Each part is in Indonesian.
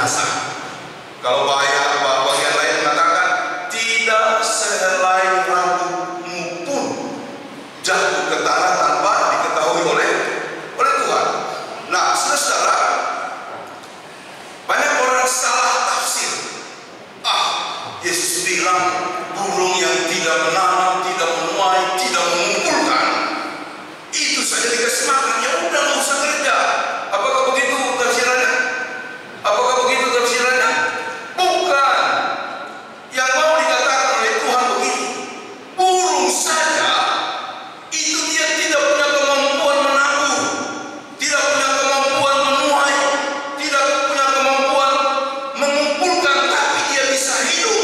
binasa. Kalau bagian lain mengatakan tidak sehelai rambutmu pun jatuh ke tanah tanpa diketahui oleh Tuhan. Nah, saudara, banyak orang salah tafsir. Yesus bilang burung yang tidak menanam, tidak menuai, tidak mengumpulkan, itu saja dikasih makan, ya udah nggak usah kerja. Apakah begitu tafsirannya? Apakah begitu tafsirannya? Bukan. Yang mau dikatakan oleh Tuhan begini, burung saja itu dia tidak punya kemampuan menabur, tidak punya kemampuan menuai, tidak punya kemampuan mengumpulkan, tapi dia bisa hidup.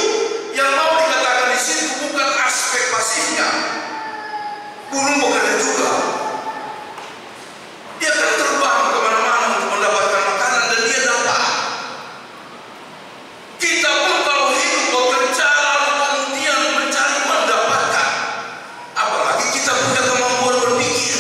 Yang mau dikatakan di situ bukan aspek pasifnya. Burung bekerja juga. Dia akan terbang kemana-mana untuk mendapatkan makanan dan dia dapat. Kita pun kalau hidup bekerja lalu kemudian mencari mendapatkan. Apalagi kita punya kemampuan berpikir,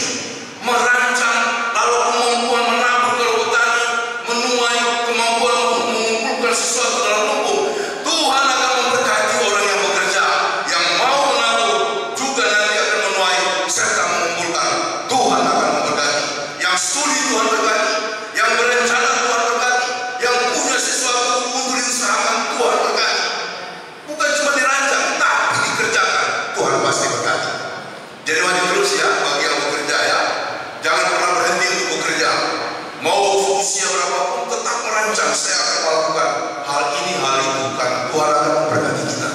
merancang, lalu kemampuan menabur kalau petani, menuai, kemampuan mengumpulkan sesuatu dalam lumbung. Tuhan akan memberkati orang yang bekerja, yang mau menabur juga nanti akan menuai serta mengumpulkan. Tuhan akan memberkati. Yang studi Tuhan berkati, yang berencana Tuhan berkati, yang punya sesuatu untuk diusahakan Tuhan berkati. Bukan cuma dirancang, tapi dikerjakan. Tuhan pasti berkati. Jadi maju terus ya bagi yang bekerja ya. Jangan pernah berhenti untuk bekerja. Mau usia berapapun tetap merancang. Saya akan melakukan hal ini, hal itu, kan Tuhan akan memberkati kita.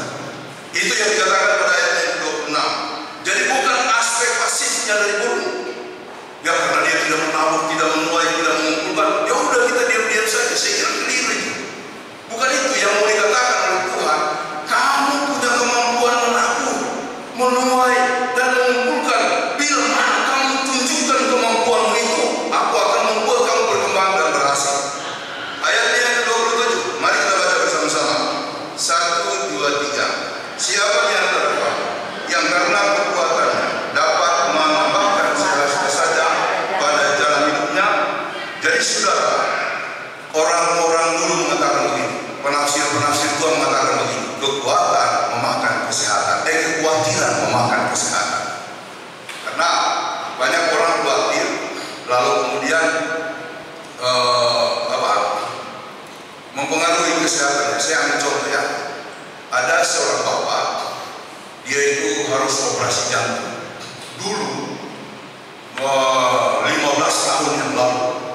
Itu yang dikatakan pada ayat yang 26. Jadi bukan aspek pasifnya dari burung. Ya karena dia tidak menabur, tidak menuai, tidak mengumpulkan, ya udah kita diam-diam saja. Saya kira keliru itu. Bukan itu yang mau dikatakan oleh Tuhan. Kamu punya kemampuan menabur, menuai, dan mengumpulkan. Bila mana kamu tunjukkan kemampuanmu itu, aku akan membuat kamu berkembang dan berhasil. Ayat yang ke-27, mari kita baca bersama-sama. 1, 2, 3. Siapa di antara kamu yang karena kekuatannya dapat menambahkan saja pada jalan hidupnya? Jadi saudara, orang-orang dulu mengatakan begini, penafsir Tuhan mengatakan begini, kekuatan memakan kesehatan, kekhawatiran memakan kesehatan. Karena banyak orang khawatir, lalu kemudian mempengaruhi kesehatannya. Saya ambil contoh ya. Ada seorang bapak, dia itu harus operasi jantung. Dulu 15 tahun yang lalu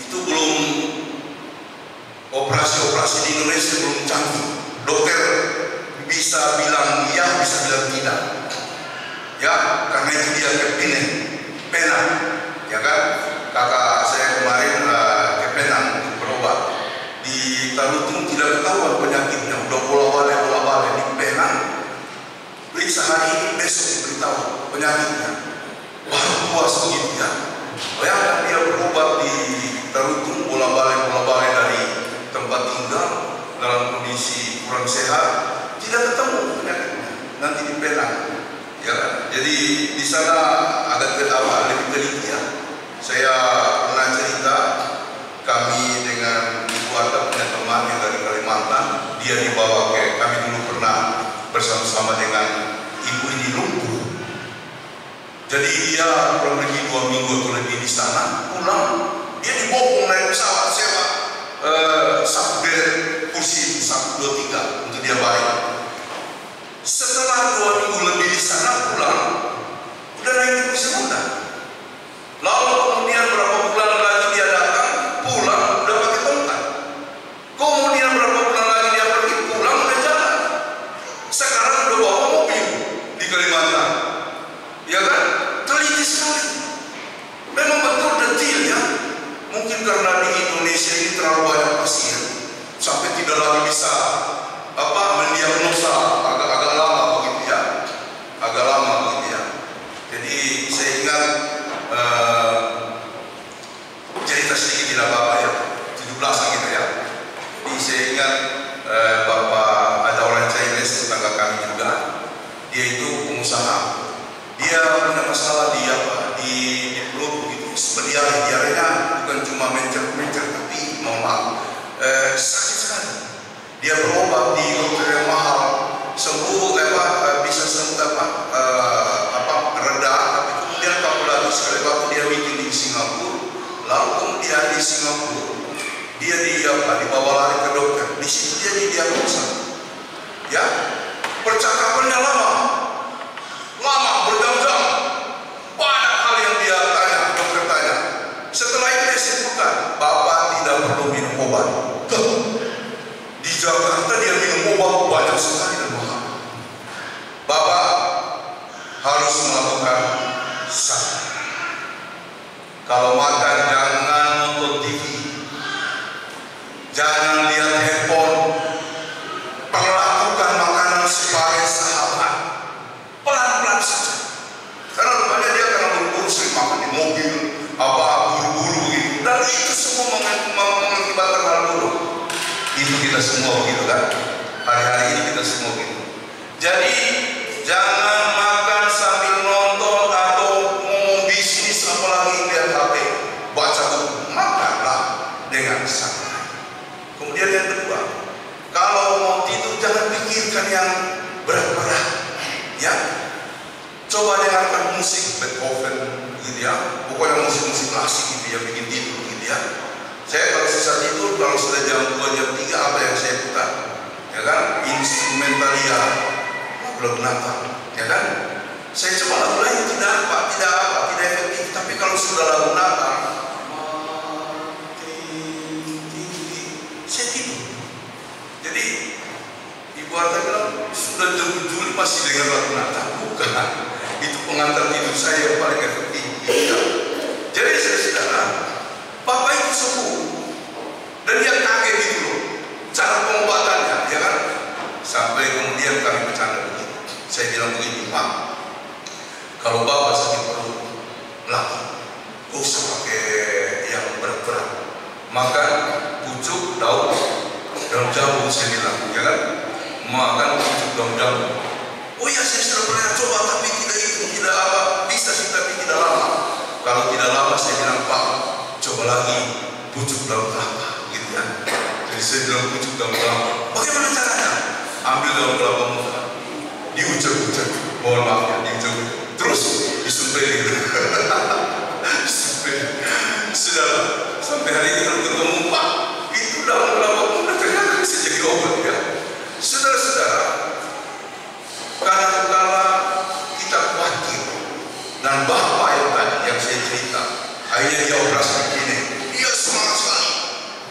itu belum, operasi di Indonesia belum canggih. Dokter bisa bilang iya, bisa bilang tidak. Ya, karena itu dia kepenan, ya kan? Kakak saya kemarin kepenan untuk berobat di Tarutung, tidak ketahuan penyakitnya, udah bola-balik di penan. Periksa hari ini, besok diberitahu penyakitnya. Wah, puas begitu ya. Bayangkan dia berobat di Tarutung, bola-balik dari tempat tinggal dalam kondisi kurang sehat, tidak ketemu penyakitnya. Nanti di penan, ya kan? Jadi di sana agak lebih teliti ya. Saya pernah cerita, kami dengan keluarga punya teman yang dari Kalimantan, dia dibawa ke, kami dulu pernah bersama-sama dengan ibu ini lumpuh. Jadi dia kurang lebih 2 minggu atau lebih di sana, pulang dia dibopong naik pesawat sewa sampai kursi 1, 2, 3 untuk dia balik. Setelah 2 minggu lebih di sana pulang, udah naik kursi roda. Lalu kemudian berapa bulan lagi dia datang, pulang udah pakai tongkat. Kemudian berapa bulan lagi dia pergi, pulang udah jalan. Sekarang udah bawa mobil di Kalimantan, ya kan? Teliti sekali. Memang betul detil ya. Mungkin karena di Indonesia ini terlalu banyak pasien, sampai tidak lagi bisa mendiagnosa, agak lama begitu ya, agak lama begitu ya. Jadi saya ingat cerita sedikit, tidak apa-apa ya, 17 gitu ya. Jadi saya ingat bapak, ada orang Chinese tetangga kami juga, dia itu pengusaha, dia punya masalah di perut begitu, diarenya bukan cuma mencer tapi mohon maaf dia berobat di dokter yang mahal, sembuh bisa sembuh reda, tapi kemudian kamu lagi sekali waktu dia meeting di Singapura, lalu kemudian di Singapura dia dibawa lari ke dokter, di situ dia didiagnosa, ya percakapannya lama berjam-jam, banyak hal yang dia tanya, dokter tanya. Setelah itu dia simpulkan, Bapak tidak perlu minum obat. Di Jakarta dia minum obat banyak sekali dan mahal. Bapak harus melakukan satu. Kalau makan jangan nonton TV, jangan lihat handphone, perlakukan makanan sebagai sahabat, pelan-pelan saja. Karena rupanya dia karena buru-buru sering makan di mobil, buru-buru gitu, dan itu semua mengakibatkan hal buruk. Itu kita semua begitu kan? Hari-hari ini kita semua begitu. Jadi jangan makan sambil nonton atau ngomong bisnis, apalagi lihat HP, baca buku. Makanlah dengan santai. Kemudian yang kedua, kalau mau tidur jangan pikirkan yang berat-berat, ya. Coba dengarkan musik Beethoven, gitu ya. Pokoknya musik-musik klasik gitu yang bikin tidur, gitu ya. Saya kalau susah tidur, kalau sudah jam 2, jam 3 apa yang saya putar? Ya kan? Instrumentalia, lagu Natal, ya kan? Saya coba lagu lain tidak efektif. Tapi kalau sudah lagu Natal, saya tidur. Jadi Ibu Arta bilang sudah jam 7 masih dengar lagu Natal, bukan? Itu pengantar tidur saya yang paling efektif. Ya. Jadi saudara, Bapak itu sembuh dan dia kaget gitu loh cara pengobatannya, ya kan? Sampai kemudian kami bercanda begini. Saya bilang begini, Pak, kalau Bapak sakit perut lagi, gak usah pakai yang berat-berat, makan pucuk daun jambu, saya bilang, ya kan? Makan pucuk daun jambu. Oh ya, saya sudah pernah coba, tapi tidak bisa sih, tapi tidak lama. Kalau tidak lama, saya bilang, Pak, coba lagi pucuk daun kelapa, gitu ya. Jadi saya bilang pucuk daun kelapa. Bagaimana caranya? Ambil daun kelapa muda, diucap-ucap, mohon maaf ya, diucap-ucap, terus disembelih. Sudah sampai hari ini kalau ketemu, Pak, itu daun kelapa muda ternyata bisa jadi obat ya. Saudara-saudara, kadang-kala kita khawatir, dan Bapak yang saya cerita, akhirnya dia operasi begini, dia semangat sekali,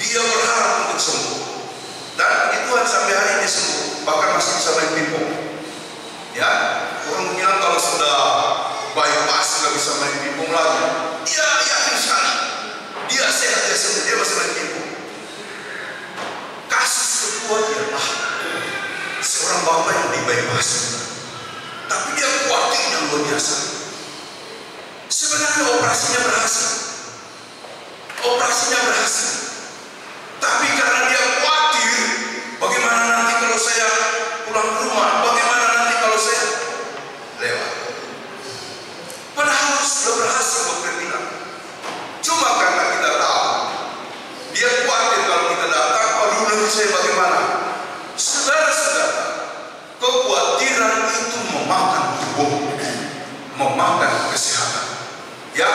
dia berharap untuk sembuh, dan puji Tuhan sampai hari ini sembuh, bahkan masih bisa main pingpong. Ya, orang bilang kalau sudah bypass sudah bisa main pingpong lagi, dia yakin sekali, dia sehat, dia sembuh, dia masih main pingpong. Kasus kedua ialah seorang bapak yang di bypass, tapi dia khawatirnya luar biasa. Sebenarnya operasinya berhasil, tapi karena dia khawatir, bagaimana nanti kalau saya pulang ke rumah, bagaimana nanti kalau saya lewat. Padahal sudah berhasil, dokter bilang. Cuma karena kita tahu, dia khawatir kalau kita datang, aduh nanti saya bagaimana. Saudara-saudara, kekhawatiran itu memakan tubuh, memakan kesehatan. Ya,